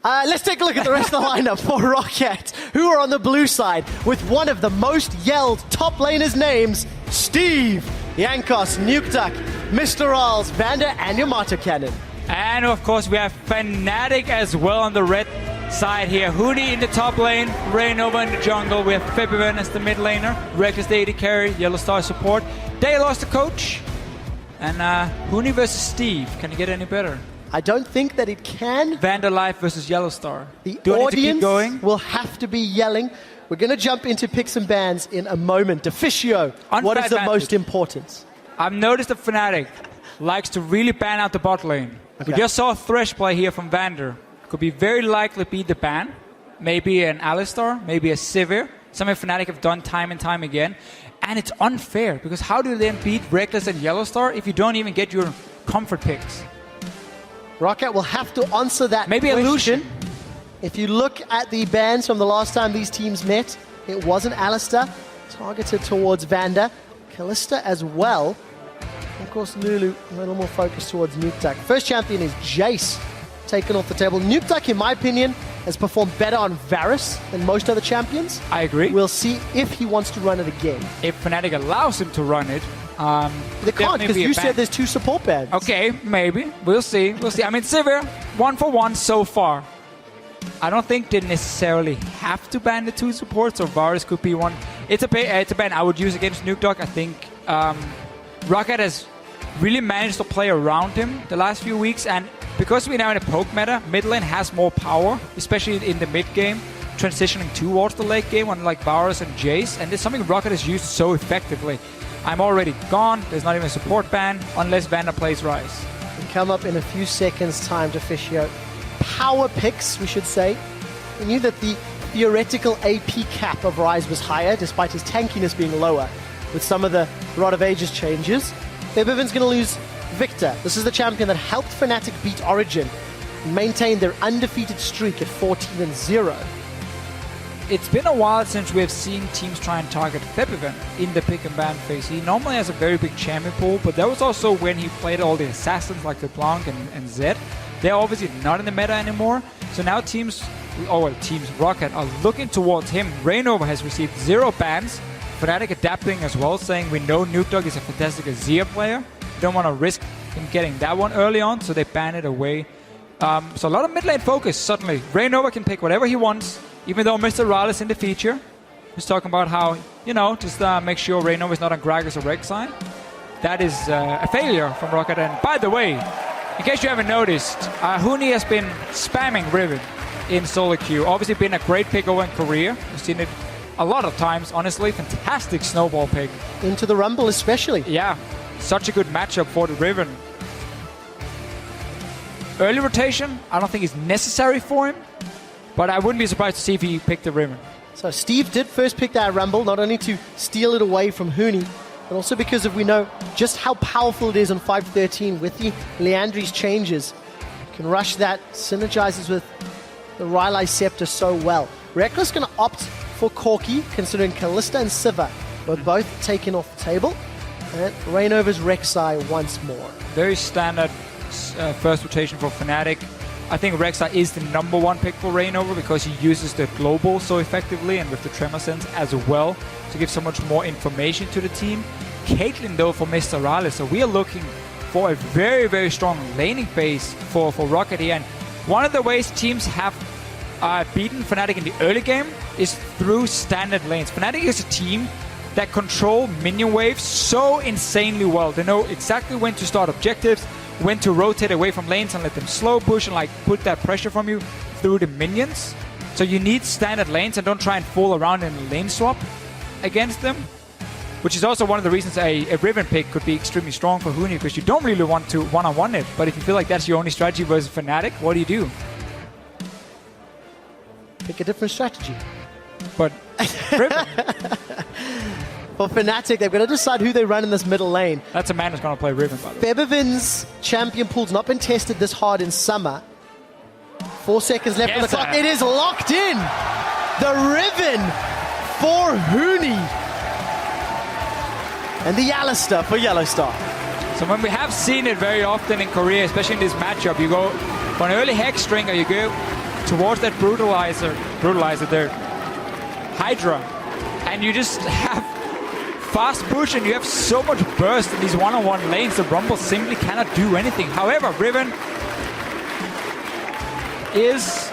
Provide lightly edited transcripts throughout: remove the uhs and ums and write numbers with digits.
Let's take a look at the rest of the lineup for ROCCAT, who are on the blue side with one of the most yelled top laners names, Steve, Yankos, Nukeduck, Mr. Ralls, Vander, and Yamato Cannon. And of course we have FNATIC as well on the red side here. Huni in the top lane, Rainova in the jungle. We have Febiven as the mid laner, Reckless the AD carry, Yellow Star support. They lost the coach. And Huni versus Steve. Can it get any better? I don't think that it can. Vander Life versus Yellow Star. The Do I need to audience keep going? will have to be yelling. We're going to jump into picks and bans in a moment. Deficio, what is the most important? I've noticed that FNATIC likes to really ban out the bot lane. Okay. We just saw a Thresh play here from Vander. Could be very likely be the ban. Maybe an Alistar, maybe a Sivir. Something FNATIC have done time and time again. And it's unfair, because how do you then beat Reckless and Yellow Star if you don't even get your comfort picks? ROCCAT will have to answer that Maybe question. Illusion. If you look at the bans from the last time these teams met, it wasn't Alistar, targeted towards Vander. Kalista as well. Of course, Lulu, a little more focused towards Nukeduck. First champion is Jace, taken off the table. Nukeduck, in my opinion, has performed better on Varus than most other champions. I agree. We'll see if he wants to run it again. If FNATIC allows him to run it, they can't, because you said there's 2 support bans. Okay, maybe. We'll see. We'll see. I mean, Sivir, 1-for-1 so far. I don't think they necessarily have to ban the 2 supports, or Varus could be one. It's a ban I would use against Nukeduck. I think ROCCAT has really managed to play around him the last few weeks, and because we're now in a poke meta, mid lane has more power, especially in the mid game, transitioning towards the late game, unlike Varus and Jace, and it's something ROCCAT has used so effectively. I'm already gone, there's not even a support ban, unless Vander plays Rise. We'll come up in a few seconds' time to Deficio. Power picks, we should say. We knew that the theoretical AP cap of Rise was higher, despite his tankiness being lower, with some of the Rod of Ages changes. Febiven's going to lose Victor. This is the champion that helped FNATIC beat Origin and maintain their undefeated streak at 14-0. It's been a while since we have seen teams try and target Febiven in the pick and ban phase. He normally has a very big champion pool, but that was also when he played all the assassins like LeBlanc and Zed. They're obviously not in the meta anymore, so now teams ROCCAT are looking towards him. Rainova has received 0 bans. FNATIC adapting as well, saying we know Nukeduck is a fantastic Azir player. Don't want to risk him getting that one early on, so they ban it away. So a lot of mid lane focus, suddenly. Rainova can pick whatever he wants, even though Mr. Ral is in the feature. He's talking about how, just make sure Rainova is not on Gragas or Rek'Sai. That is a failure from ROCCAT. And by the way, in case you haven't noticed, Huni has been spamming Riven in solo queue. Obviously been a great pick over in Korea. We've seen it a lot of times, honestly. Fantastic snowball pick. Into the Rumble especially. Yeah, such a good matchup for the Riven. Early rotation, I don't think is necessary for him, but I wouldn't be surprised to see if he picked the Riven. So Steve did first pick that Rumble, not only to steal it away from Huni, but also because we know just how powerful it is on 513 with the Leandri's changes. You can rush that, synergizes with the Rylai Scepter so well. Reckless going to opt for Corki, considering Kalista and Siva were both taken off the table. And Rainova's Rek'Sai once more. Very standard first rotation for FNATIC. I think Rek'Sai is the #1 pick for Rainova because he uses the global so effectively, and with the Tremor Sense as well, to give so much more information to the team. Caitlyn, though, for Mr. Raleigh. So we are looking for a very, very strong laning phase for ROCCAT here. And one of the ways teams have beaten FNATIC in the early game is through standard lanes. FNATIC is a team that control minion waves so insanely well. They know exactly when to start objectives, when to rotate away from lanes and let them slow push and put that pressure from you through the minions. So you need standard lanes and don't try and fool around in a lane swap against them, which is also one of the reasons a Riven pick could be extremely strong for Huni, because you don't really want to one-on-one it. But if you feel like that's your only strategy versus FNATIC, what do? Pick a different strategy. But Riven. For FNATIC, they've got to decide who they run in this middle lane. That's a man who's going to play Riven, by the way. Febiven's champion pool's not been tested this hard in summer. 4 seconds left on the clock. It is locked in. The Riven for Huni. And the Alistar for Yellow Star. So when we have seen it very often in Korea, especially in this matchup, you go for an early Hex string, or you go towards that brutalizer there, Hydra, and you just have fast push and you have so much burst in these one-on-one lanes. The Rumble simply cannot do anything. However, Riven is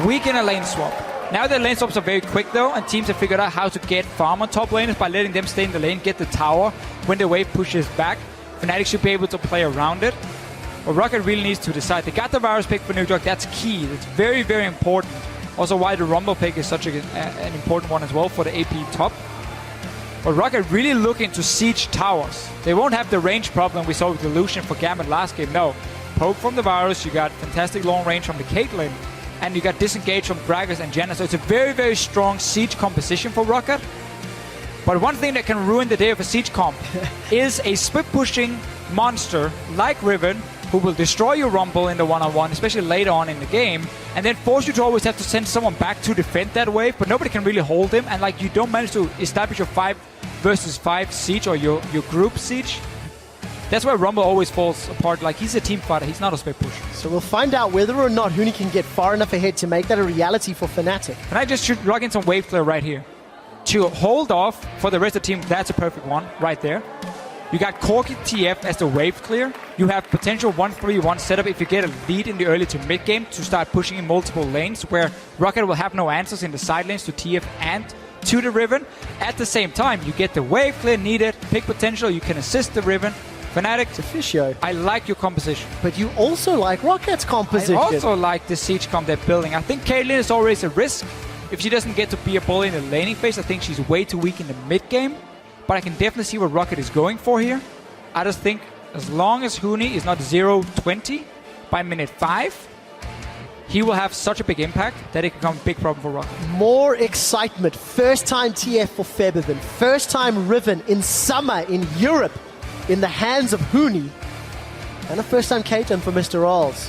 weak in a lane swap. Now the lane swaps are very quick though, and teams have figured out how to get farm on top laners by letting them stay in the lane, get the tower. When the wave pushes back, FNATIC should be able to play around it. But ROCCAT really needs to decide. They got the Virus pick for New York, that's key. It's very, very important. Also why the Rumble pick is such an important one as well for the AP top. But ROCCAT really looking to siege towers. They won't have the range problem we saw with the Lucian for Gambit last game, no. Poke from the Virus, you got fantastic long range from the Caitlyn, and you got disengage from Gragas and Janna. So it's a very, very strong siege composition for ROCCAT. But one thing that can ruin the day of a siege comp is a split-pushing monster like Riven, who will destroy your Rumble in the one-on-one, especially later on in the game, and then force you to always have to send someone back to defend that wave, but nobody can really hold him, and like you don't manage to establish your 5 versus 5 siege or your group siege. That's where Rumble always falls apart. Like, he's a team fighter, he's not a split pusher. So we'll find out whether or not Huni can get far enough ahead to make that a reality for FNATIC. And I just should log in some wave flare right here. To hold off for the rest of the team, that's a perfect one right there. You got Corki TF as the wave clear. You have potential 1-3-1 setup if you get a lead in the early to mid game to start pushing in multiple lanes, where ROCCAT will have no answers in the side lanes to TF and to the Riven. At the same time, you get the wave clear needed, pick potential, you can assist the Riven. FNATIC, Officio. I like your composition. But you also like ROCCAT's composition. I also like the siege comp they're building. I think Caitlyn is always a risk. If she doesn't get to be a bully in the laning phase, I think she's way too weak in the mid game. But I can definitely see what ROCCAT is going for here. I just think as long as Huni is not 0-20 by minute 5, he will have such a big impact that it can become a big problem for ROCCAT. More excitement. First time TF for Febiven. First time Riven in summer in Europe in the hands of Huni. And a first time Caitlyn for Mr. Rolls.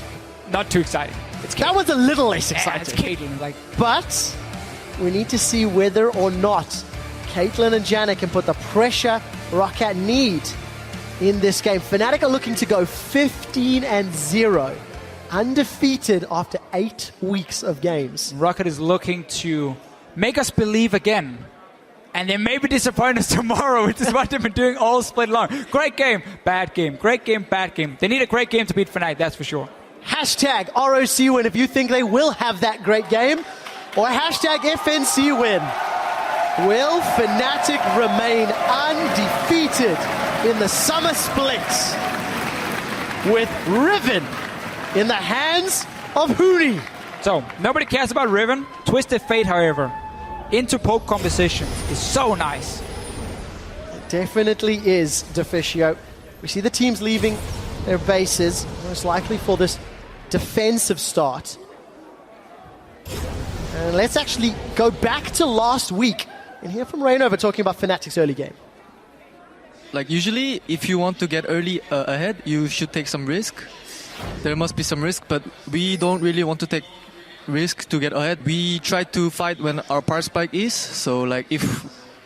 Not too exciting. That was a little less exciting. It's Caitlyn, like. But we need to see whether or not Caitlyn and Janna can put the pressure ROCCAT need in this game. FNATIC are looking to go 15-0, undefeated after 8 weeks of games. ROCCAT is looking to make us believe again, and they may be disappointed us tomorrow, which is what they've been doing all split long. Great game, bad game. Great game, bad game. They need a great game to beat FNATIC, that's for sure. Hashtag ROC win if you think they will have that great game, or hashtag FNC win. Will FNATIC remain undefeated in the summer splits with Riven in the hands of Huni? So, nobody cares about Riven. Twisted Fate, however, into poke composition is so nice. It definitely is, Deficio. We see the teams leaving their bases, most likely for this defensive start. And let's actually go back to last week and hear from Rainover talking about FNATIC's early game. Like, usually, if you want to get early ahead, you should take some risk. There must be some risk, but we don't really want to take risk to get ahead. We try to fight when our power spike is. So, like, if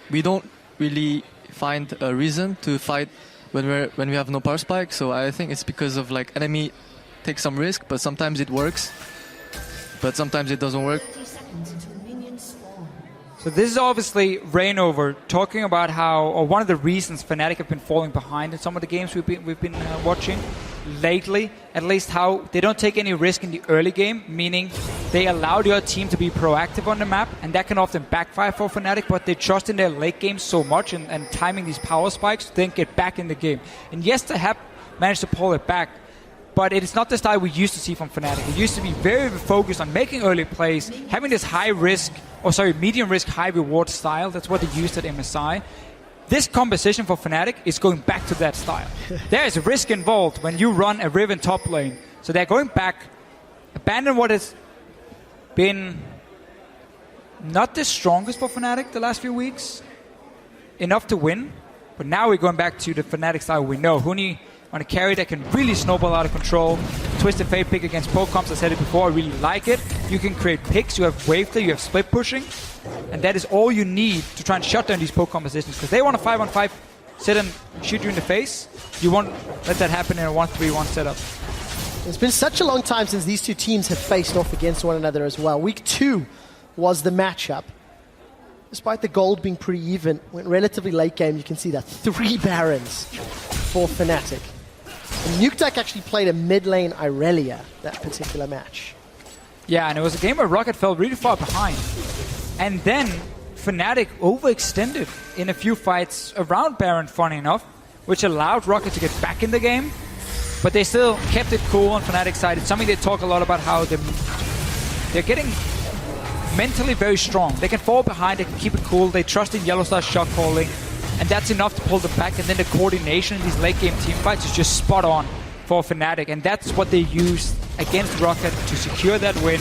we don't really find a reason to fight when we have no power spike, so I think it's because of, like, enemy take some risk, but sometimes it works, but sometimes it doesn't work. So this is obviously Rainover talking about how, or one of the reasons FNATIC have been falling behind in some of the games we've been watching lately, at least how they don't take any risk in the early game, meaning they allow the other team to be proactive on the map, and that can often backfire for FNATIC, but they trust in their late game so much and timing these power spikes to then get back in the game. And yes, they have managed to pull it back, but it is not the style we used to see from FNATIC. It used to be very focused on making early plays, having this medium risk, high reward style. That's what they used at MSI. This composition for FNATIC is going back to that style. There is risk involved when you run a Riven top lane. So they're going back, abandon what has been not the strongest for FNATIC the last few weeks. Enough to win, but now we're going back to the FNATIC style we know. Huni on a carry that can really snowball out of control. Twisted Fate pick against poke comps, I said it before, I really like it. You can create picks, you have wave clear, you have split pushing, and that is all you need to try and shut down these poke compositions, because they want a 5-on-5 sit and shoot you in the face. You won't let that happen in a 1-3-1 setup. It's been such a long time since these two teams have faced off against one another as well. Week 2 was the matchup. Despite the gold being pretty even, went relatively late game, you can see that 3 Barons for FNATIC. And NukeDuck actually played a mid lane Irelia that particular match. Yeah, and it was a game where ROCCAT fell really far behind. And then FNATIC overextended in a few fights around Baron, funny enough, which allowed ROCCAT to get back in the game. But they still kept it cool on FNATIC's side. It's something they talk a lot about, how they're getting mentally very strong. They can fall behind, they can keep it cool, they trust in Yellowstar's shot calling, and that's enough to pull them back. And then the coordination in these late game team fights is just spot on for FNATIC, and that's what they used against ROCCAT to secure that win.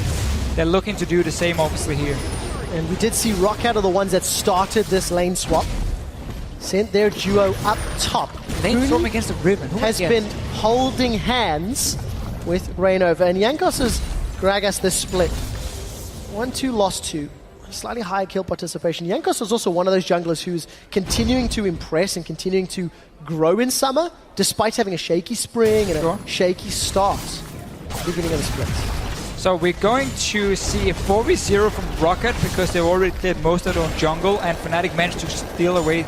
They're looking to do the same obviously here. And we did see ROCCAT are the ones that started this lane swap. Sent their duo up top. Lane swap against the Riven. Who has been holding hands with Rainova. And Jankos' Gragas this split. 1-2, lost 2. Slightly higher kill participation. Jankos was also one of those junglers who's continuing to impress and continuing to grow in summer, despite having a shaky spring and a shaky start at the beginning of the split. So we're going to see a 4v0 from ROCCAT because they've already cleared most of their own jungle, and FNATIC managed to steal away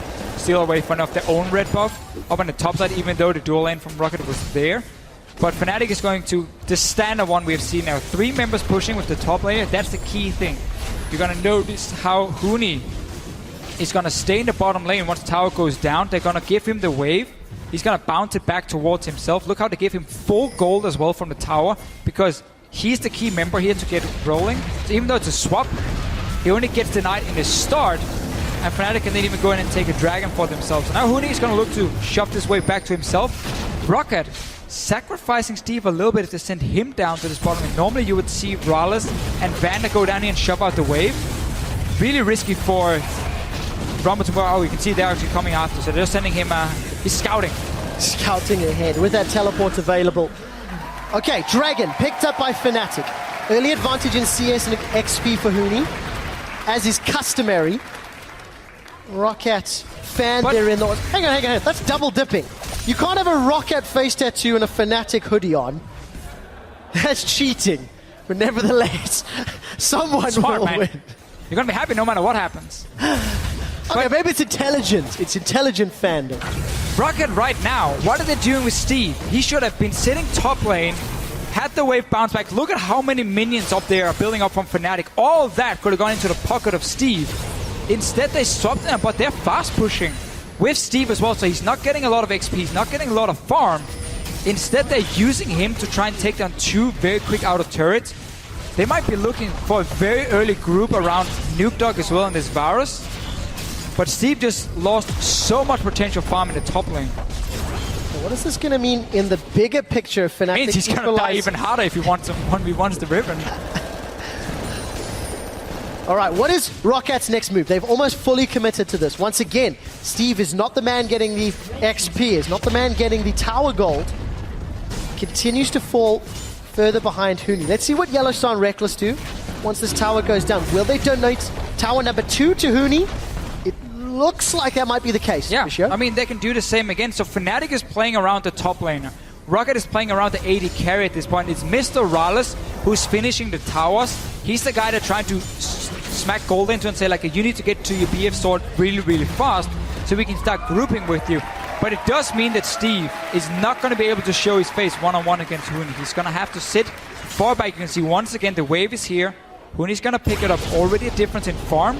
one of their own red buff up on the top side, even though the dual lane from ROCCAT was there. But FNATIC is going to the standard one we've seen now. 3 members pushing with the top laner. That's the key thing. You're going to notice how Huni is going to stay in the bottom lane once the tower goes down. They're going to give him the wave. He's going to bounce it back towards himself. Look how they give him full gold as well from the tower, because he's the key member here to get rolling. So even though it's a swap, he only gets denied in the start, and FNATIC can then even go in and take a dragon for themselves. So now Huni is going to look to shove this wave back to himself. ROCCAT sacrificing Steve a little bit to send him down to this bottom lane. Normally you would see Rallis and Vander go down here and shove out the wave. Really risky for Rumble to go. Oh, you can see they're actually coming after, so they're sending him, he's scouting. Scouting ahead with that teleport available. Okay, Dragon picked up by FNATIC. Early advantage in CS and XP for Huni, as is customary. ROCCAT fan there in the... Hang on. That's double dipping. You can't have a ROCCAT face tattoo and a FNATIC hoodie on. That's cheating. But nevertheless, someone will win. You're going to be happy no matter what happens. Okay, maybe it's intelligent. It's intelligent fandom. ROCCAT right now, what are they doing with Steve? He should have been sitting top lane, had the wave bounce back. Look at how many minions up there are building up from FNATIC. All of that could have gone into the pocket of Steve. Instead, they swapped them, but they're fast pushing with Steve as well, so he's not getting a lot of XP, he's not getting a lot of farm. Instead, they're using him to try and take down 2 very quick outer turrets. They might be looking for a very early group around NukeDuck as well in this Varus. But Steve just lost so much potential farm in the top lane. What is this going to mean in the bigger picture of FNATIC? It means he's going to die even harder if he wants to 1v1s the Riven. All right, what is ROCCAT's next move? They've almost fully committed to this. Once again, Steve is not the man getting the XP, is not the man getting the tower gold. Continues to fall further behind Huni. Let's see what Yellowstar and Reckless do once this tower goes down. Will they donate tower number 2 to Huni? It looks like that might be the case. Yeah, I mean, they can do the same again. So FNATIC is playing around the top laner. ROCCAT is playing around the AD carry at this point. It's Mr. Rallis who's finishing the towers. He's the guy that's trying to smack gold into and say, like, you need to get to your BF sword really, really fast so we can start grouping with you. But it does mean that Steve is not going to be able to show his face one-on-one against Huni. He's going to have to sit far back. You can see once again the wave is here. Huni's going to pick it up. Already a difference in farm.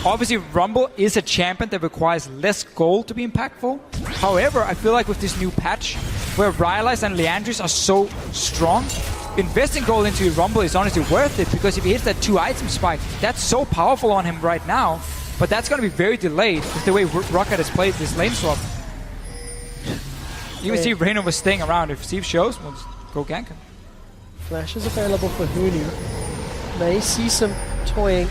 Obviously, Rumble is a champion that requires less gold to be impactful. However, I feel like with this new patch, where Rylai's and Leandris are so strong, investing gold into Rumble is honestly worth it, because if he hits that 2-item spike, that's so powerful on him right now. But that's going to be very delayed with the way ROCCAT has played this lane swap. You can see Reyno was staying around. If Steve shows, we'll just go gank him. Flash is available for Huni. May see some toying.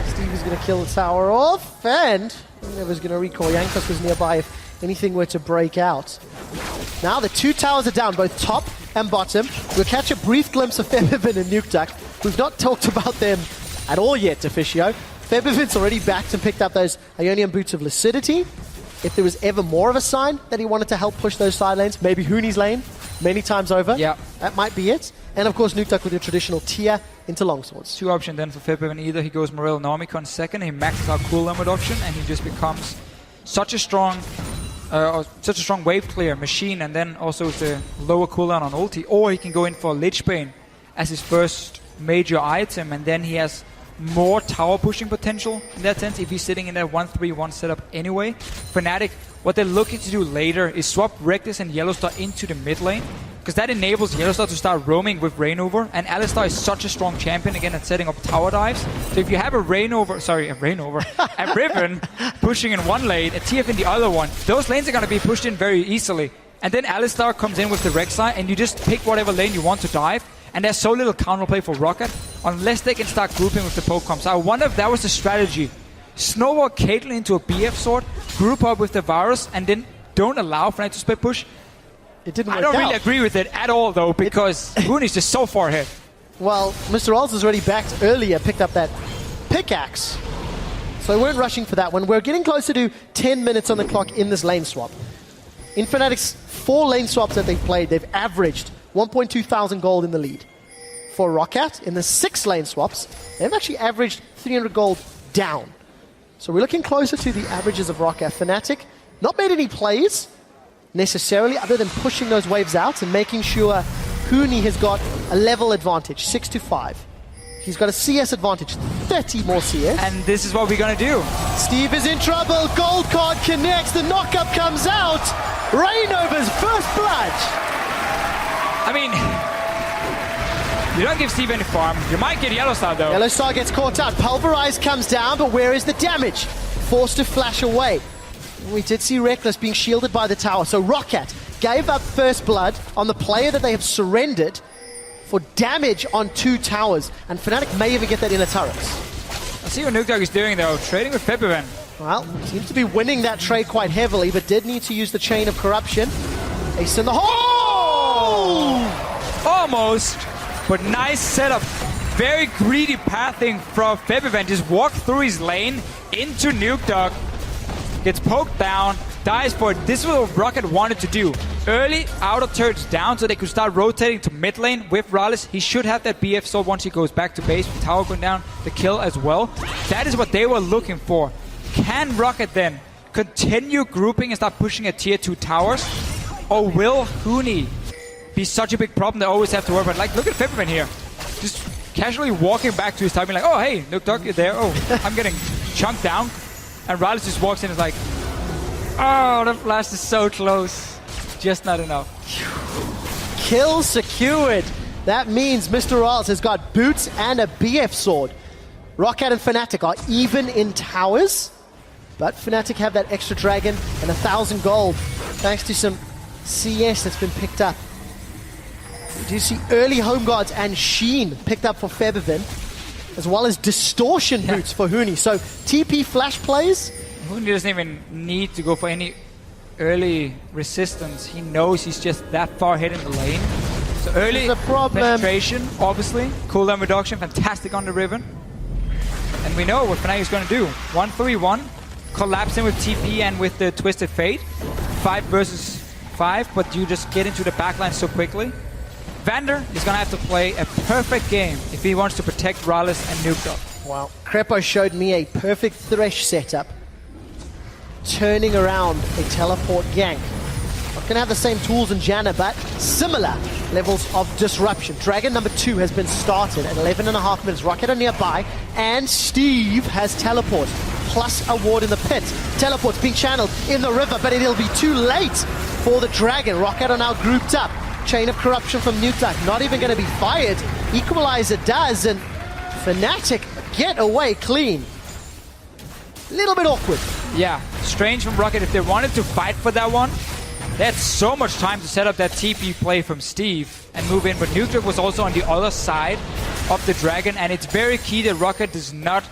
Steve is going to kill the tower off, and Never's going to recall. Jankos was nearby if anything were to break out. Now the 2 towers are down, both top and bottom. We'll catch a brief glimpse of Febiven and NukeDuck. We've not talked about them at all yet, Officio. Febiven's already backed and picked up those Ionian Boots of Lucidity. If there was ever more of a sign that he wanted to help push those side lanes, maybe Huni's lane, many times over. Yeah. That might be it. And of course, Nuktak with your traditional tier into longswords. Two options then for FNATIC. Either he goes Morel Normicon second, he maxes out cooldown reduction, and he just becomes such a strong wave clear machine, and then also with the lower cooldown on ulti. Or he can go in for Lich Bane as his first major item, and then he has more tower pushing potential in that sense if he's sitting in that 1-3-1 setup anyway. FNATIC, what they're looking to do later is swap Reckless and Yellowstar into the mid lane, because that enables Yellowstar to start roaming with Rainover, and Alistar is such a strong champion again at setting up tower dives. So if you have a Riven pushing in one lane, a TF in the other one, those lanes are going to be pushed in very easily. And then Alistar comes in with the Rek'Sai, and you just pick whatever lane you want to dive, and there's so little counterplay for ROCCAT unless they can start grouping with the poke-com. So I wonder if that was the strategy. Snowball Caitlyn into a BF sword, group up with the Varus, and then don't allow FNATIC to split push. It didn't work I don't really out. agree with it at all, though, because Hooney's just so far ahead. Well, Mr. Oz has already backed earlier, picked up that pickaxe. So we weren't rushing for that one. We're getting closer to 10 minutes on the clock in this lane swap. In FNATIC's 4 lane swaps that they've played, they've averaged 1.2 thousand gold in the lead. For ROCCAT, in the 6 lane swaps, they've actually averaged 300 gold down. So we're looking closer to the averages of ROCCAT. FNATIC not made any plays necessarily, other than pushing those waves out and making sure Hooney has got a level advantage, 6-5. He's got a CS advantage, 30 more CS. And this is what we're going to do. Steve is in trouble. Gold card connects. The knockup comes out. Rainover's first blood. I mean, you don't give Steve any farm. You might get Yellowstar, though. Yellowstar gets caught out. Pulverize comes down, but where is the damage? Forced to flash away. We did see Reckless being shielded by the tower. So ROCCAT gave up first blood on the player that they have surrendered for damage on 2 towers. And FNATIC may even get that inner turret. I see what Nuktak is doing, though. Trading with FNATIC. Well, seems to be winning that trade quite heavily, but did need to use the Chain of Corruption. Ace in the hole! Almost, but nice setup. Very greedy pathing from FNATIC. Just walked through his lane into Nuktak. Gets poked down, dies for it. This is what ROCCAT wanted to do. Early outer turrets down so they could start rotating to mid lane with Rallis. He should have that BF sword once he goes back to base with tower going down, the kill as well. That is what they were looking for. Can ROCCAT then continue grouping and start pushing at tier 2 towers? Or will Hooney be such a big problem they always have to worry about? Like, look at FNATIC here. Just casually walking back to his timing like, oh, hey, Nuktak, you're there. Oh, I'm getting chunked down. And Rallis just walks in and is like, oh, the flash is so close. Just not enough. Kill secured. That means Mr. Riles has got boots and a BF sword. ROCCAT and FNATIC are even in towers, but FNATIC have that extra dragon and 1,000 gold thanks to some CS that's been picked up. We do see early home guards and Sheen picked up for FNATIC, as well as distortion boots for Hooney. So TP flash plays. Hooney doesn't even need to go for any early resistance. He knows he's just that far ahead in the lane. So early penetration, obviously. Cooldown reduction, fantastic on the Riven. And we know what FNATIC is going to do. 1-3-1, collapsing with TP and with the Twisted Fate. 5 versus 5, but you just get into the backline so quickly. Vander is going to have to play a perfect game if he wants to protect Rallis and Nuktak. Wow. Crepo showed me a perfect Thresh setup. Turning around a teleport gank. Not going to have the same tools in Janna, but similar levels of disruption. Dragon number 2 has been started at 11.5 minutes. ROCCAT are nearby, and Steve has teleport. Plus a ward in the pit. Teleport's being channeled in the river, but it'll be too late for the Dragon. ROCCAT are now grouped up. Chain of Corruption from Nuktak, not even going to be fired. Equalizer does, and FNATIC get away clean. A little bit awkward. Yeah, strange from ROCCAT. If they wanted to fight for that one, they had so much time to set up that TP play from Steve and move in, but Nuktak was also on the other side of the Dragon, and it's very key that ROCCAT does not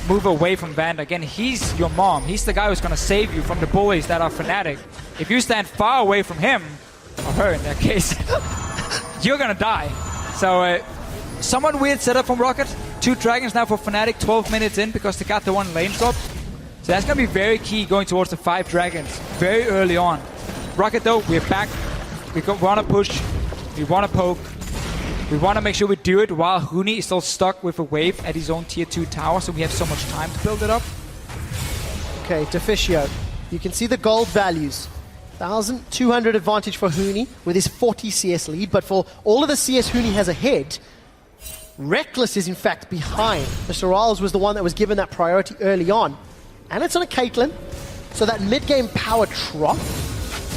move away from Vander. Again, he's your mom. He's the guy who's going to save you from the bullies that are FNATIC. If you stand far away from him, or her in that case, you're gonna die. So, somewhat weird setup from ROCCAT. 2 dragons now for FNATIC, 12 minutes in because they got the 1 lane swap. So that's gonna be very key going towards the 5 dragons very early on. ROCCAT though, we're back We want to push. We want to poke. We want to make sure we do it while Huni is still stuck with a wave at his own tier 2 tower, so we have so much time to build it up. Okay, Deficio. You can see the gold values. 1,200 advantage for Huni with his 40 CS lead, but for all of the CS Huni has ahead, Reckless is in fact behind. Mr. Riles was the one that was given that priority early on. And it's on a Caitlyn, so that mid-game power trough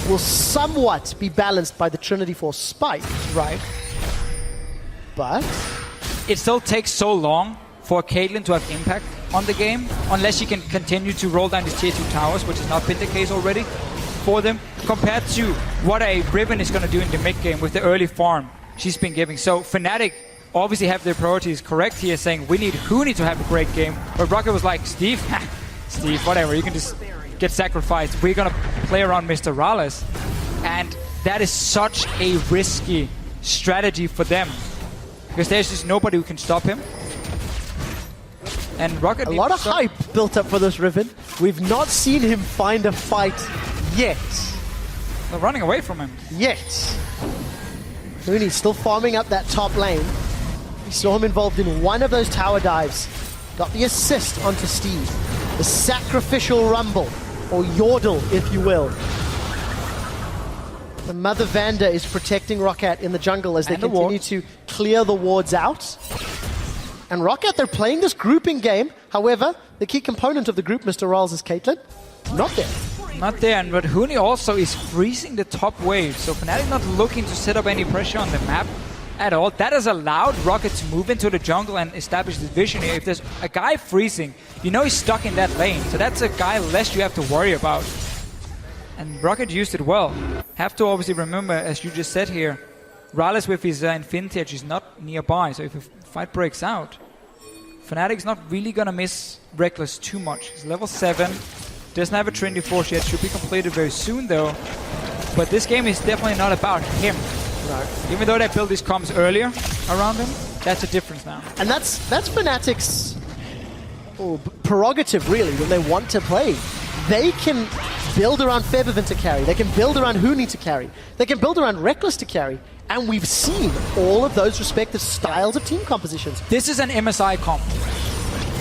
will somewhat be balanced by the Trinity Force spike. Right. But it still takes so long for Caitlyn to have impact on the game, unless she can continue to roll down these tier 2 towers, which has not been the case already for them, compared to what a Riven is going to do in the mid-game with the early farm she's been giving. So FNATIC obviously have their priorities correct here, saying we need Huni to have a great game. But ROCCAT was like, Steve, Steve, whatever, you can just get sacrificed. We're going to play around Mr. Rales. And that is such a risky strategy for them, because there's just nobody who can stop him. And ROCCAT a lot of hype built up for this Riven. We've not seen him find a fight yet. They're running away from him. Yet. Huni's still farming up that top lane. We saw him involved in one of those tower dives. Got the assist onto Steve. The sacrificial rumble, or yordle, if you will. The Mother Vanda is protecting ROCCAT in the jungle as they continue to clear the wards out. And ROCCAT, they're playing this grouping game. However, the key component of the group, Mr. Riles, is Caitlyn. Not there. Not there, but Huni also is freezing the top wave. So FNATIC not looking to set up any pressure on the map at all. That has allowed ROCCAT to move into the jungle and establish this vision here. If there's a guy freezing, you know he's stuck in that lane. So that's a guy less you have to worry about. And ROCCAT used it well. Have to obviously remember, as you just said here, Rales with his Infinity Edge is not nearby. So if a fight breaks out, FNATIC's not really going to miss Reckless too much. He's level 7. Doesn't have a Trinity Force yet. Should be completed very soon, though. But this game is definitely not about him. No. Even though they built these comms earlier around him, that's a difference now. And that's FNATIC's prerogative, really, when they want to play. They can build around Febiven to carry. They can build around Huni to carry. They can build around Reckless to carry. And we've seen all of those respective styles of team compositions. This is an MSI comp.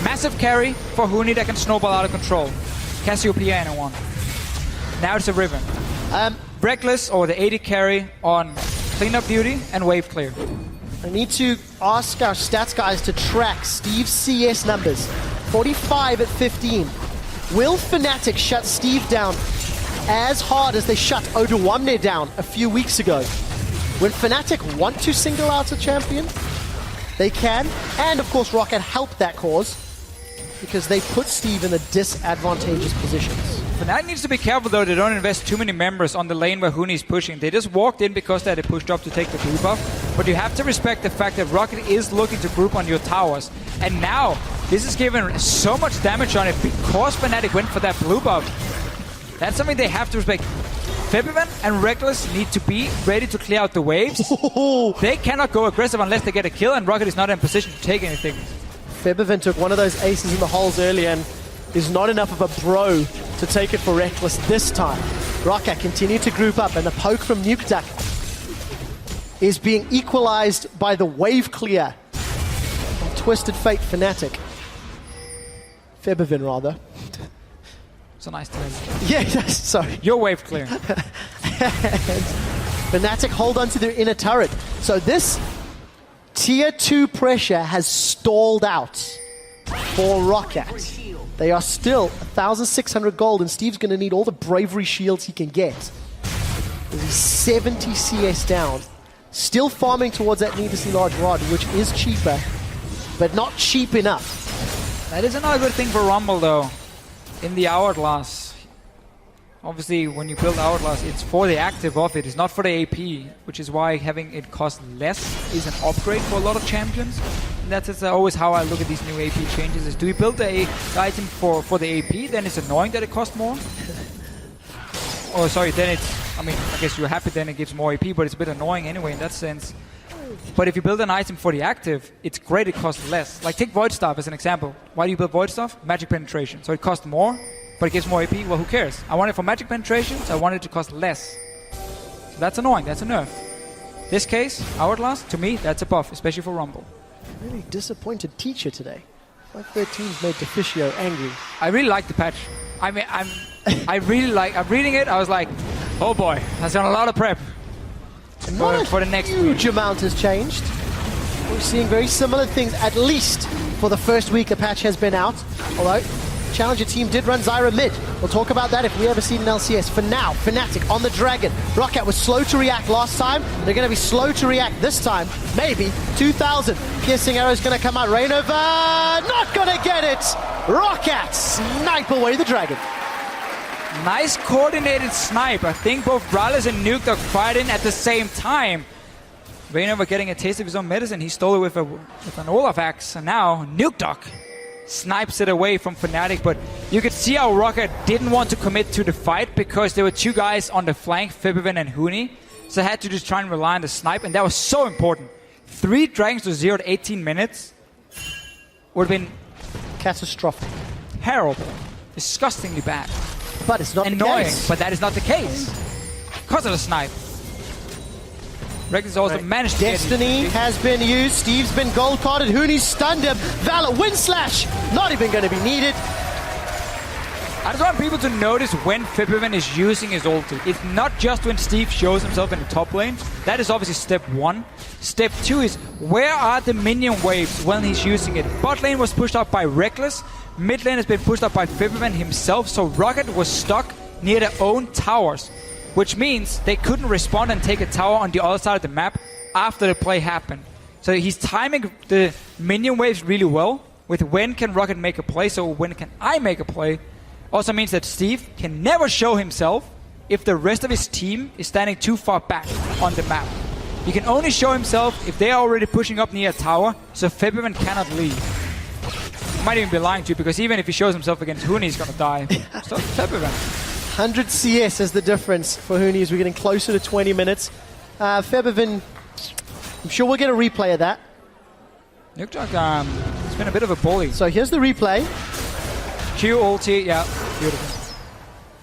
Massive carry for Huni that can snowball out of control. Cassiopeia in a one. Now it's a Riven. Reckless, or the 80 carry on cleanup duty and wave clear. I need to ask our stats guys to track Steve's CS numbers. 45 at 15. Will FNATIC shut Steve down as hard as they shut Odawamne down a few weeks ago? When FNATIC want to single out a champion, they can. And of course ROCCAT help that cause, because they put Steve in the disadvantageous positions. FNATIC needs to be careful, though, they don't invest too many members on the lane where Huni is pushing. They just walked in because they had pushed up to take the blue buff. But you have to respect the fact that ROCCAT is looking to group on your towers. And now, this is giving so much damage on it because FNATIC went for that blue buff. That's something they have to respect. Febiven and Reckless need to be ready to clear out the waves. They cannot go aggressive unless they get a kill, and ROCCAT is not in position to take anything. Febiven took one of those aces in the holes earlier and is not enough of a bro to take it for Reckless this time. ROCCAT continue to group up, and the poke from Nukeduck is being equalized by the wave clear of Twisted Fate FNATIC. Febiven, rather. It's a nice time. Yeah, sorry. Your wave clear. FNATIC hold on to their inner turret. So this Tier 2 pressure has stalled out for ROCCAT. They are still 1,600 gold, and Steve's going to need all the bravery shields he can get. He's 70 CS down. Still farming towards that needlessly large rod, which is cheaper, but not cheap enough. That is another good thing for Rumble, though. In the Hourglass, obviously when you build Hourglass, it's for the active of it, it's not for the AP, which is why having it cost less is an upgrade for a lot of champions. And that's always how I look at these new AP changes, is do we build the item for the AP, then it's annoying that it costs more? Oh, sorry, then it's, I mean, I guess you're happy then it gives more AP, but it's a bit annoying anyway in that sense. But if you build an item for the active, it's great it costs less. Like take Void Staff as an example. Why do you build Void Staff? Magic Penetration. So it costs more, but it gives more AP. Well, who cares? I want it for Magic Penetration, so I want it to cost less. That's annoying. That's a nerf. This case, Hourglass, to me, that's a buff, especially for Rumble. Really disappointed teacher today. 513's made Deficio angry. I really like the patch. I mean, I'm reading it, I was like, oh boy, that's done a lot of prep for the next week. Huge amount has changed. We're seeing very similar things, at least for the first week the patch has been out. Although, Challenger team did run Zyra mid. We'll talk about that if we ever see an LCS. For now, FNATIC on the Dragon. ROCCAT was slow to react last time. They're going to be slow to react this time. Maybe 2,000. Piercing arrow's going to come out. Rain over. Not going to get it. ROCCAT snipe away the Dragon. Nice coordinated snipe. I think both Brallis and Nukedog fired in at the same time. Rainover getting a taste of his own medicine. He stole it with an Olaf axe. And now Nukedog snipes it away from FNATIC, but you could see how ROCCAT didn't want to commit to the fight because there were two guys on the flank, FiBeVen and Huni, so had to just try and rely on the snipe, and that was so important. 3 dragons to 0 at 18 minutes would have been catastrophic, terrible, disgustingly bad, but it's not annoying. The case. But that is not the case because of the snipe. Reckless also managed to Destiny has been used. Steve's been gold carded. Huni's stunned him. Valor wind slash. Not even going to be needed. I just want people to notice when FiBeVen is using his ulti. It's not just when Steve shows himself in the top lane. That is obviously step 1. Step 2 is where are the minion waves when he's using it. Bot lane was pushed up by Reckless. Mid lane has been pushed up by FiBeVen himself. So ROCCAT was stuck near their own towers, which means they couldn't respond and take a tower on the other side of the map after the play happened. So he's timing the minion waves really well with when can ROCCAT make a play, so when can I make a play. Also means that Steve can never show himself if the rest of his team is standing too far back on the map. He can only show himself if they are already pushing up near a tower, so FiBeVen cannot leave. He might even be lying to you, because even if he shows himself against Huni, he's going to die. So FiBeVen. 100 CS is the difference for Huni as we're getting closer to 20 minutes. FiBeVen, I'm sure we'll get a replay of that. Nukedog, it's been a bit of a bully. So here's the replay. Q ulti, yeah, beautiful.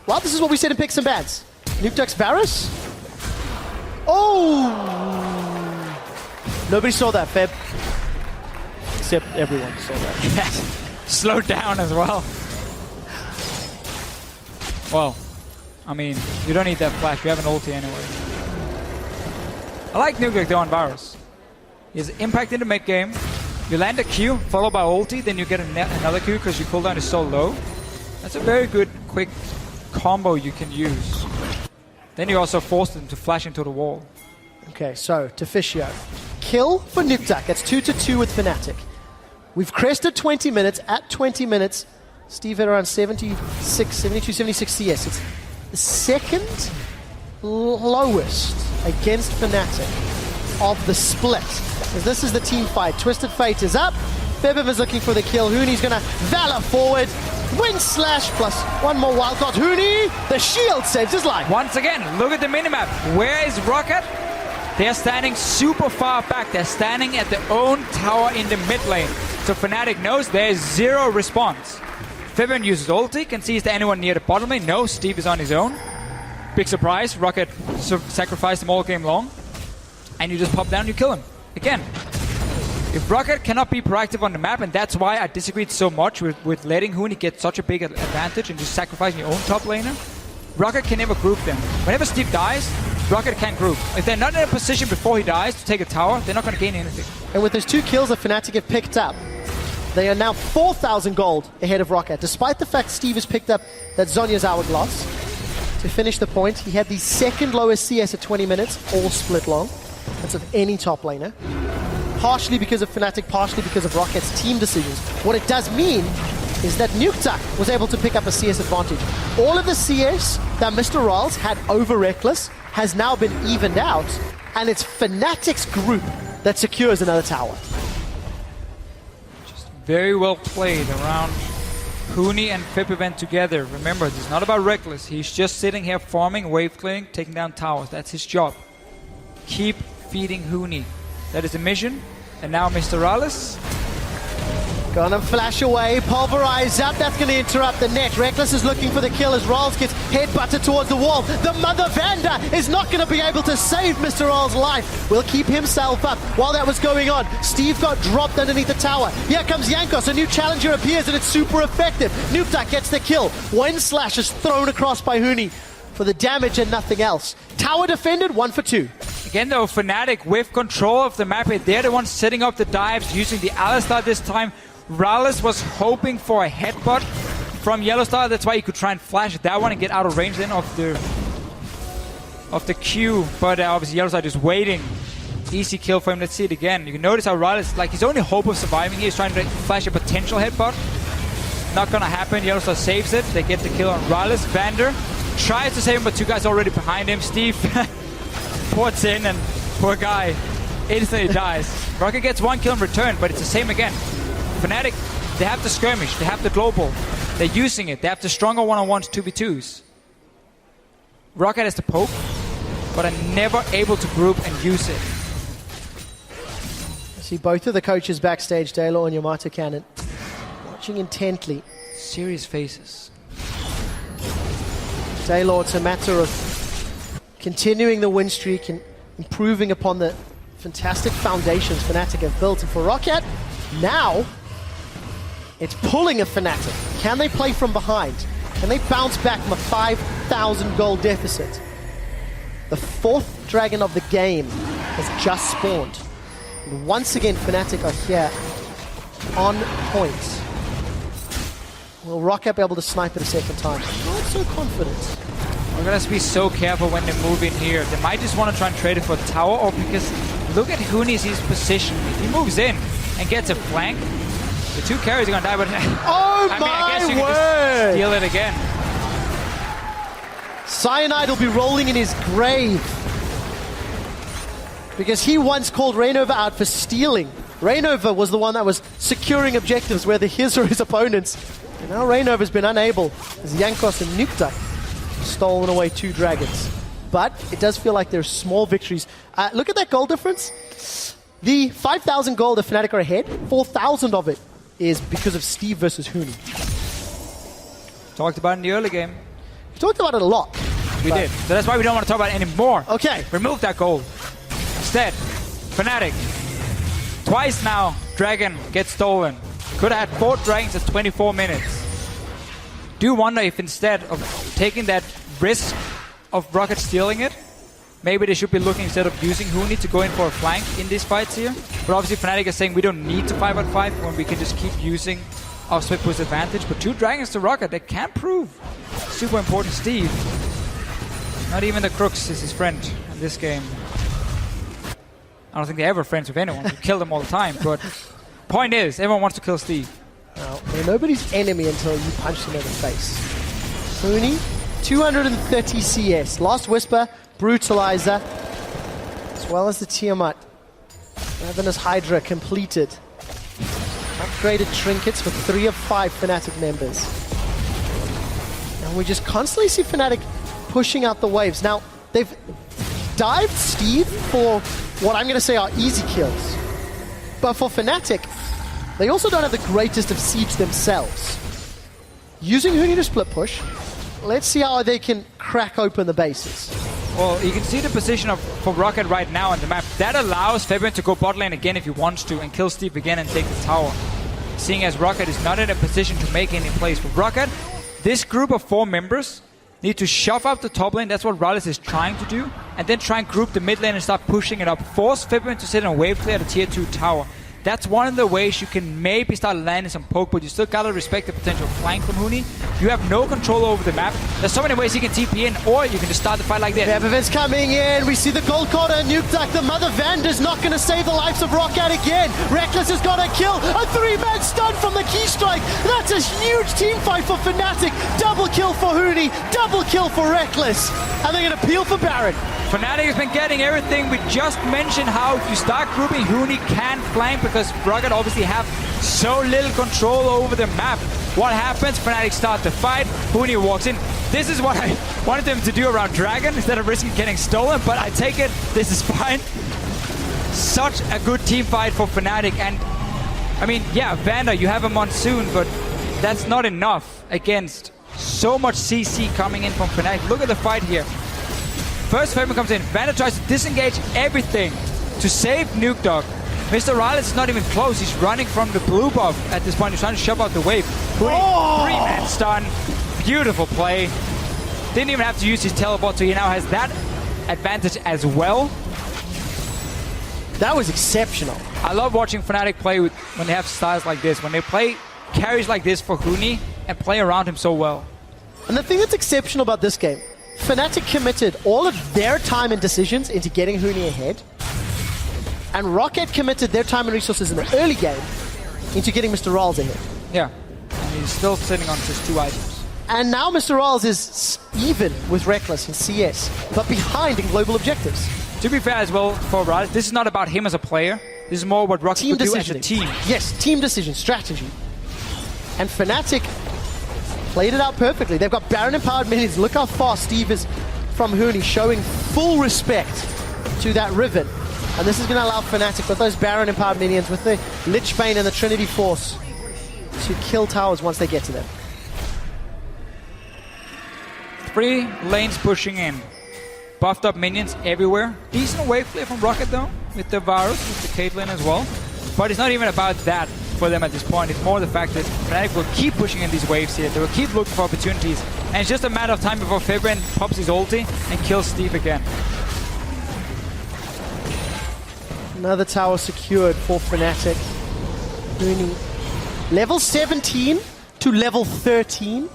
Well, this is what we said in Picks and Bans. Nukedog's Varus. Oh! Nobody saw that, Feb. Except everyone saw that. Yes. Slowed down as well. Well, I mean, you don't need that flash. You have an ulti anyway. I like Nukedog though on Varus. His impact in the mid game. You land a Q, followed by ulti, then you get another Q because your cooldown is so low. That's a very good, quick combo you can use. Then you also force them to flash into the wall. Okay, so, Deficio. Kill for Nukedog. That's 2-2 with FNATIC. We've crested 20 minutes. At 20 minutes, Steve had around 72, 76 CS. It's the second lowest against FNATIC of the split. As this is the team fight. Twisted Fate is up. FiBeVen is looking for the kill. Huni's going to Valor forward. Wind slash plus one more wildcard. Huni, the shield saves his life. Once again, look at the minimap. Where is ROCCAT? They're standing super far back. They're standing at their own tower in the mid lane. So FNATIC knows there's zero response. FiBeVen uses ulti, can see is there anyone near the bottom lane? No, Steve is on his own. Big surprise, ROCCAT sacrificed him all game long. And you just pop down, you kill him. Again, if ROCCAT cannot be proactive on the map, and that's why I disagreed so much with letting Huni get such a big advantage and just sacrificing your own top laner, ROCCAT can never group them. Whenever Steve dies, ROCCAT can't group. If they're not in a position before he dies to take a tower, they're not going to gain anything. And with those 2 kills that FNATIC have picked up, they are now 4,000 gold ahead of ROCCAT, despite the fact Steve has picked up that Zhonya's Hourglass. To finish the point, he had the second lowest CS at 20 minutes, all split long. That's of any top laner. Partially because of FNATIC, partially because of ROCCAT's team decisions. What it does mean is that Nukedog was able to pick up a CS advantage. All of the CS that Mr. Riles had over Reckless has now been evened out, and it's FNATIC's group that secures another tower. Just very well played around Huni and FiBeVen together. Remember, this is not about Reckless. He's just sitting here farming, wave clearing, taking down towers. That's his job. Keep feeding Huni. That is the mission. And now Mr. Rales Gonna flash away, pulverize up, that's gonna interrupt the net. Reckless is looking for the kill as Rolls gets headbutted towards the wall. The Mother Vanda is not gonna be able to save Mr. Rolls' life. Will keep himself up. While that was going on, Steve got dropped underneath the tower. Here comes Jankos, a new challenger appears and it's super effective. Nuktak gets the kill. One slash is thrown across by Huni for the damage and nothing else. Tower defended, 1 for 2. Again though, FNATIC with control of the map. They're the ones setting up the dives, using the Alistar this time. Rallis was hoping for a headbutt from Yellowstar. That's why he could try and flash that one and get out of range then of the Q. But obviously Yellowstar just waiting. Easy kill for him. Let's see it again. You can notice how Rallis, like his only hope of surviving here is trying to flash a potential headbutt. Not gonna happen. Yellowstar saves it. They get the kill on Rallis. Vander tries to save him, but two guys already behind him. Steve ports in and poor guy instantly dies. ROCCAT gets 1 kill in return, but it's the same again. FNATIC, they have the skirmish, they have the global, they're using it, they have the stronger one-on-ones, 2v2s. ROCCAT has the poke, but are never able to group and use it. See both of the coaches backstage, Daylor and Yamato Cannon, watching intently. Serious faces. Daylor, it's a matter of continuing the win streak and improving upon the fantastic foundations FNATIC have built. And for ROCCAT, now it's pulling a FNATIC. Can they play from behind? Can they bounce back from a 5,000 gold deficit? The 4th dragon of the game has just spawned. And once again, FNATIC are here on point. Will ROCCAT be able to snipe it a second time? Not so confident. We're gonna have to be so careful when they move in here. They might just want to try and trade it for tower, or because look at Huni's position. If he moves in and gets a flank, the 2 carries are gonna die, but oh I guess you can just steal it again. Cyanide will be rolling in his grave because he once called Rainover out for stealing. Rainover was the one that was securing objectives, whether his or his opponents. And now Rainover's been unable as Jankos and Nuktak stolen away 2 dragons. But it does feel like there's small victories. Look at that goal difference. The 5,000 gold of FNATIC are ahead. 4,000 of it is because of Steve versus Huni. Talked about it in the early game. We talked about it a lot. We did. So that's why we don't want to talk about it anymore. Okay. Remove that gold. Instead, FNATIC. Twice now, dragon gets stolen. Could have had 4 dragons at 24 minutes. Do wonder if instead of taking that risk of ROCCAT stealing it, maybe they should be looking instead of using Huni to go in for a flank in these fights here. But obviously FNATIC is saying we don't need to 5-on-5 when we can just keep using our Swift Push advantage. But 2 dragons to ROCCAT, they can prove super important. Steve, not even the Crooks is his friend in this game. I don't think they're ever friends with anyone. We kill them all the time. But point is, everyone wants to kill Steve. Well, they're nobody's enemy until you punch them in the face. Huni, 230 CS. Last Whisper, Brutalizer, as well as the Tiamat. Ravenous Hydra completed. Upgraded trinkets for 3 of 5 FNATIC members. And we just constantly see FNATIC pushing out the waves. Now, they've dived Steve for what I'm going to say are easy kills. But for FNATIC, they also don't have the greatest of siege themselves. Using Huni to split push, let's see how they can crack open the bases. Well, you can see the position for ROCCAT right now on the map. That allows Fabian to go bot lane again if he wants to and kill Steve again and take the tower. Seeing as ROCCAT is not in a position to make any plays for ROCCAT, this group of 4 members need to shove up the top lane. That's what Rallis is trying to do. And then try and group the mid lane and start pushing it up. Force Fabian to sit in a wave clear at a tier 2 tower. That's one of the ways you can maybe start landing some poke, but you still gotta respect the potential flank from Huni. You have no control over the map. There's so many ways you can TP in, or you can just start the fight like this. Peppervit's coming in. We see the gold quarter. Nuktak, the Mother Vanda's not going to save the lives of ROCCAT again. Reckless has got a kill. A 3-man stun from the key strike. That's a huge team fight for FNATIC. Double kill for Huni. Double kill for Reckless. And they're going to peel for Baron. FNATIC has been getting everything. We just mentioned how if you start grouping, Huni can flank because ROCCAT obviously have so little control over the map. What happens? FNATIC start the fight. Huni walks in. This is what I wanted them to do around Dragon instead of risking getting stolen, but I take it. This is fine. Such a good team fight for FNATIC, and I mean, yeah, Vander, you have a Monsoon, but that's not enough against so much CC coming in from FNATIC. Look at the fight here. First Fabian comes in. Vander tries to disengage everything to save Nuke Dog. Mr. Rylis is not even close. He's running from the blue buff at this point. He's trying to shove out the wave. Three-man stun. Beautiful play. Didn't even have to use his teleport, so he now has that advantage as well. That was exceptional. I love watching FNATIC play when they have styles like this. When they play carries like this for Huni and play around him so well. And the thing that's exceptional about this game, FNATIC committed all of their time and decisions into getting Huni ahead. And ROCCAT committed their time and resources in the early game into getting Mr. Rawls ahead. Yeah, and he's still sitting on just 2 items. And now Mr. Rawls is even with Reckless in CS, but behind in global objectives. To be fair as well for Rawls, this is not about him as a player. This is more what ROCCAT could do as a team. Yes, team decision, strategy. And FNATIC played it out perfectly. They've got Baron empowered minions. Look how far Steve is from Huni, showing full respect to that Riven. And this is going to allow FNATIC with those Baron empowered minions, with the Lich Bane and the Trinity Force, to kill towers once they get to them. 3 lanes pushing in. Buffed up minions everywhere. Decent wave clear from ROCCAT though, with the Varus, with the Caitlyn as well. But it's not even about that for them at this point. It's more the fact that FNATIC will keep pushing in these waves here. They will keep looking for opportunities. And it's just a matter of time before Fabian pops his ulti and kills Steve again. Another tower secured for FNATIC. Huni. Level 17 to level 13.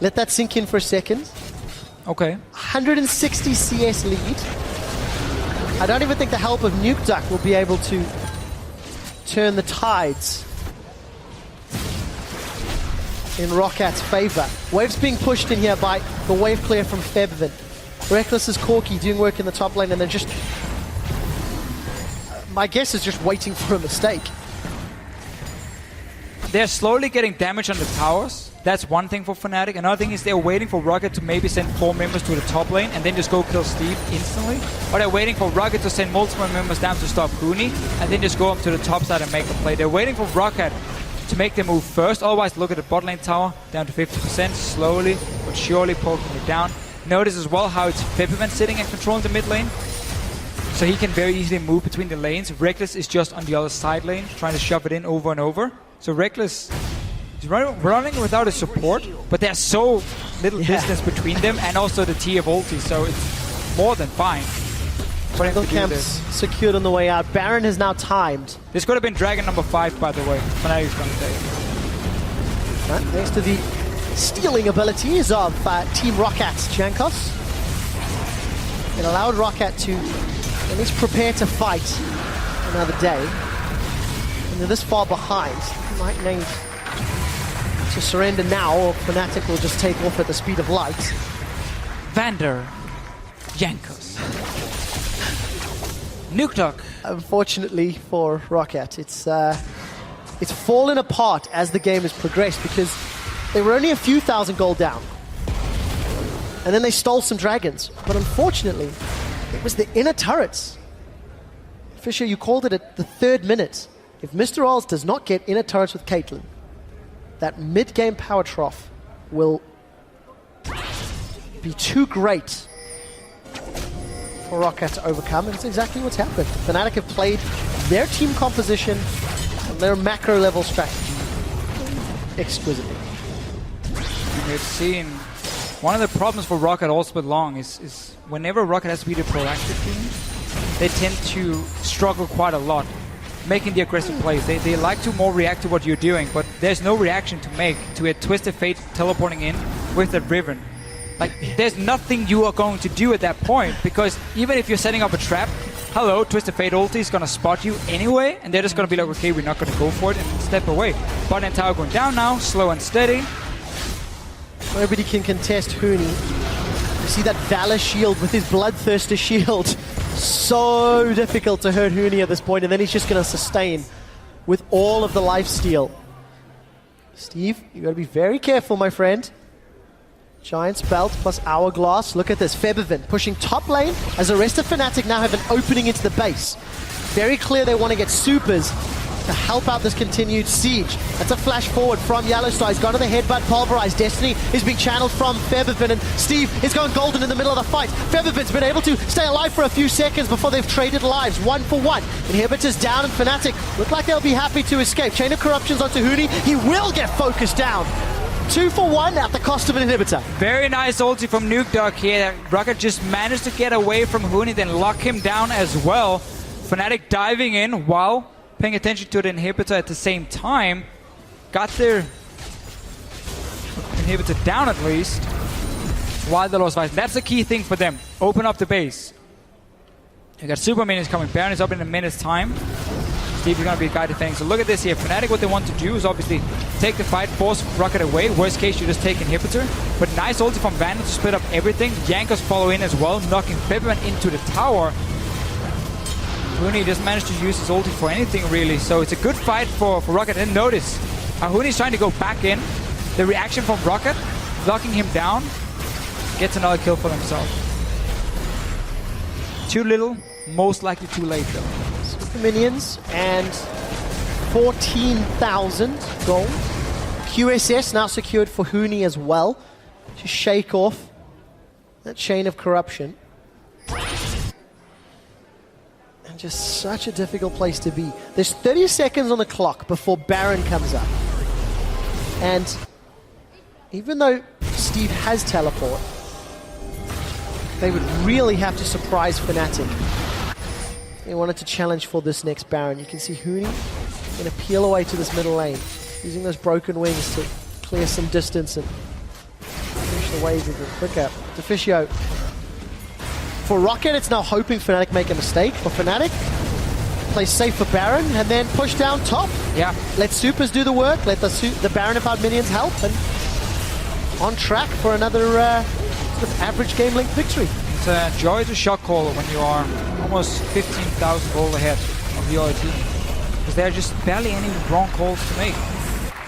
Let that sink in for a second. Okay. 160 CS lead. I don't even think the help of Nuke Duck will be able to turn the tides in ROCCAT's favor. Waves being pushed in here by the wave clear from Febvin. Reckless is Corky doing work in the top lane, and they're just... my guess is just waiting for a mistake. They're slowly getting damage on the towers. That's one thing for FNATIC. Another thing is they're waiting for ROCCAT to maybe send 4 members to the top lane and then just go kill Steve instantly. Or they're waiting for ROCCAT to send multiple members down to stop Huni and then just go up to the top side and make a play. They're waiting for ROCCAT to make the move first. Otherwise, look at the bot lane tower, down to 50%, slowly but surely poking it down. Notice as well how it's Febvin sitting and controlling the mid lane. So he can very easily move between the lanes. Reckless is just on the other side lane, trying to shove it in over and over. So Reckless is running without a support, but there's so little distance between them and also the T of ulti, so it's more than fine. Jungle camps secured on the way out. Baron has now timed. This could have been Dragon number 5, by the way. FNATIC's going to take. Right, thanks to the stealing abilities of Team ROCCAT's Jankos. It allowed ROCCAT to at least prepare to fight another day. And they're this far behind. They might need to surrender now, or FNATIC will just take off at the speed of light. Vander, Jankos, Nuke Duck. Unfortunately for ROCCAT, it's fallen apart as the game has progressed, because they were only a few thousand gold down. And then they stole some dragons. But unfortunately, it was the inner turrets. Fisher, you called it at the 3rd minute. If Mr. Alls does not get inner turrets with Caitlyn, that mid-game power trough will be too great for ROCCAT to overcome, and it's exactly what's happened. FNATIC have played their team composition and their macro-level strategy exquisitely. We've seen one of the problems for ROCCAT all split long is whenever ROCCAT has to be the proactive team, they tend to struggle quite a lot making the aggressive plays. They like to more react to what you're doing, but there's no reaction to make to a Twisted Fate teleporting in with the Riven. Like, there's nothing you are going to do at that point, because even if you're setting up a trap, hello, Twisted Fate ulti is going to spot you anyway, and they're just going to be like, okay, we're not going to go for it, and step away. Bot and tower going down now, slow and steady. Nobody can contest Huni. You see that Valor shield with his Bloodthirster shield. So difficult to hurt Huni at this point, and then he's just going to sustain with all of the lifesteal. Steve, you got to be very careful, my friend. Giant's Belt plus Hourglass. Look at this. Febvin pushing top lane as the rest of FNATIC now have an opening into the base. Very clear they want to get supers to help out this continued siege. That's a flash forward from Yellowstar. He's got to the headbutt pulverized. Destiny is being channeled from Featherfin, and Steve is going golden in the middle of the fight. Featherfin's been able to stay alive for a few seconds before they've traded lives, 1 for 1. Inhibitors down, and FNATIC look like they'll be happy to escape. Chain of Corruptions onto Huni. He will get focused down. 2 for 1 at the cost of an inhibitor. Very nice ulti from Nuke Dog here. ROCCAT just managed to get away from Huni, then lock him down as well. FNATIC diving in while paying attention to the inhibitor at the same time. Got their inhibitor down at least while the lost fight. That's the key thing for them. Open up the base. You got super minions coming. Baron is up in a minute's time. Steve is going to be a guy defending. So look at this here. FNATIC, what they want to do is obviously take the fight, force ROCCAT away. Worst case, you just take inhibitor. But nice ulti from Vandal to split up everything. Jankos follow in as well, knocking Featherman into the tower. Huni just managed to use his ulti for anything really, so it's a good fight for ROCCAT. And notice how Huni's trying to go back in. The reaction from ROCCAT, locking him down, gets another kill for himself. Too little, most likely too late though. Super minions and 14,000 gold. QSS now secured for Huni as well to shake off that chain of corruption. Just such a difficult place to be. There's 30 seconds on the clock before Baron comes up. And even though Steve has teleport, they would really have to surprise FNATIC. They wanted to challenge for this next Baron. You can see Huni going to peel away to this middle lane, using those broken wings to clear some distance and finish the waves with a quick up. Deficio. For ROCCAT, it's now hoping FNATIC make a mistake. For FNATIC, play safe for Baron and then push down top. Yeah. Let supers do the work. Let the Baronified minions help, and on track for another sort of average game length victory. It's a joy to shot caller when you are almost 15,000 gold ahead of the other team, because there are just barely any wrong calls to make.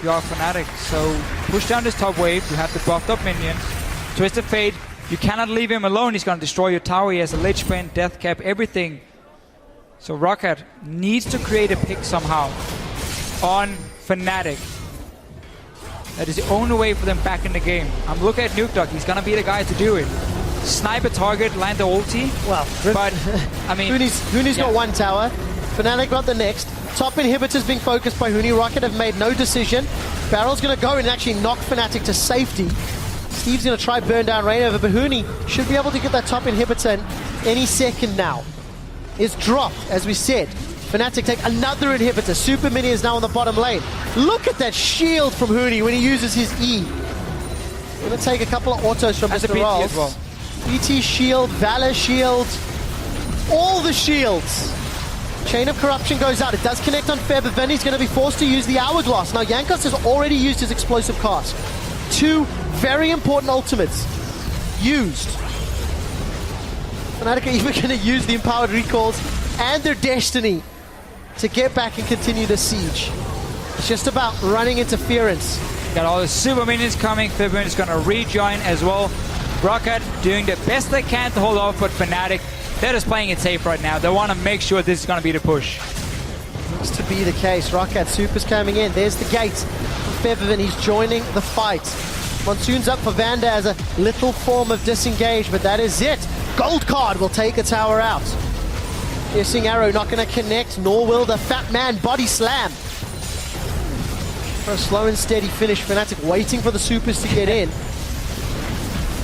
You are FNATIC, so push down this top wave. You have the buffed up minions. Twisted Fate. You cannot leave him alone. He's going to destroy your tower. He has a Lich Bane, Death Cap, everything. So ROCCAT needs to create a pick somehow on FNATIC. That is the only way for them back in the game. I'm looking at Nuke Dog. He's going to be the guy to do it. Snipe a target, land the ulti. Well, but I mean, Huni's got one tower. FNATIC got the next. Top inhibitors being focused by Huni. ROCCAT have made no decision. Barrel's going to go and actually knock FNATIC to safety. Steve's going to try burn down Rainover, but Huni should be able to get that top inhibitor any second now. It's dropped, as we said. FNATIC take another inhibitor. Super Mini is now on the bottom lane. Look at that shield from Huni when he uses his E. Going to take a couple of autos from Mr. Rolls. as well. BT shield, Valor shield, all the shields. Chain of Corruption goes out. It does connect on Featherfin. He's going to be forced to use the Hourglass. Now, Jankos has already used his explosive cast. 2 very important ultimates used. FNATIC are even going to use the Empowered Recalls and their Destiny to get back and continue the siege. It's just about running interference. Got all the super minions coming. Featherman is going to rejoin as well. ROCCAT doing the best they can to hold off, but FNATIC, they're just playing it safe right now. They want to make sure this is going to be the push. Looks to be the case. ROCCAT Super's coming in. There's the gate for Featherman. He's joining the fight. Monsoon's up for Vanda as a little form of disengage, but that is it. Gold card will take a tower out. Piercing arrow not going to connect, nor will the Fat Man body slam. For a slow and steady finish, FNATIC waiting for the supers to get in.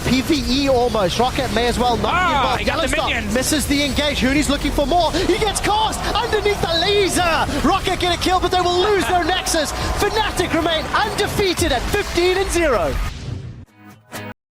PvE almost. ROCCAT may as well not be involved. Yellowstar misses the engage. Huni's looking for more. He gets cast underneath the laser. ROCCAT get a kill, but they will lose their nexus. FNATIC remain undefeated at 15-0.